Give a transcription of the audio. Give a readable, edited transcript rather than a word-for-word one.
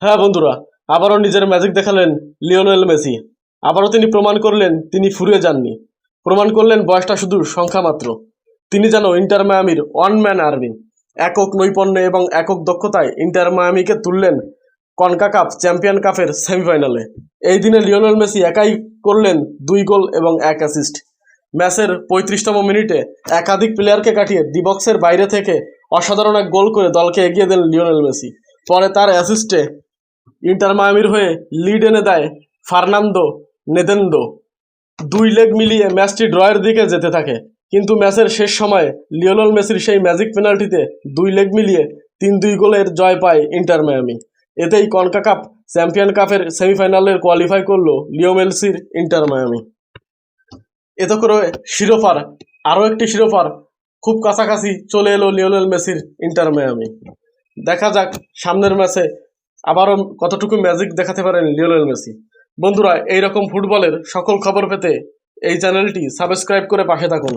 হ্যাঁ বন্ধুরা, আবারও নিজের ম্যাজিক দেখালেন লিওনেল মেসি। আবারও তিনি প্রমাণ করলেন তিনি ফুরিয়ে যাননি। প্রমাণ করলেন বয়সটা শুধু সংখ্যা মাত্র। তিনি যেন ইন্টার মায়ামির ওয়ান ম্যান আর্মি। একক নৈপুণ্যে এবং একক দক্ষতায় ইন্টার মায়ামিকে তুললেন কনকাকাফ চ্যাম্পিয়ন কাপের সেমিফাইনালে। এই দিনে লিওনেল মেসি একাই করলেন 2 গোল এবং 1 অ্যাসিস্ট। ম্যাচের 35তম মিনিটে একাধিক প্লেয়ারকে কাটিয়ে ডিবক্সের বাইরে থেকে অসাধারণ এক গোল করে দলকে এগিয়ে দেন লিওনেল মেসি। পরে তার অ্যাসিস্টে ইন্টার মায়ামির হয়ে লিড এনে দেয় ফার্নান্দো নেদেন্দো। 2 লেগ মিলিয়ে ম্যাচটি ড্রয়ের দিকে যেতে থাকে, কিন্তু ম্যাচের শেষ সময়ে লিওনেল মেসির সেই ম্যাজিক পেনাল্টিতে 2 লেগ মিলিয়ে 3-2 গোলের জয় পায় ইন্টার মায়ামি। এতেই কনকাকাফ চ্যাম্পিয়ন কাপের সেমিফাইনালের কোয়ালিফাই করলো লিও মেসির ইন্টার মায়ামি। এতে করে শিরোপার আরও একটি শিরোপার খুব কাছাকাছি চলে এলো লিওনেল মেসির ইন্টার মায়ামি। দেখা যাক সামনের ম্যাচে আবারও কতটুকু ম্যাজিক দেখাতে পারেন লিওনেল মেসি। বন্ধুরা, এইরকম ফুটবলের সকল খবর পেতে এই চ্যানেলটি সাবস্ক্রাইব করে পাশে থাকুন।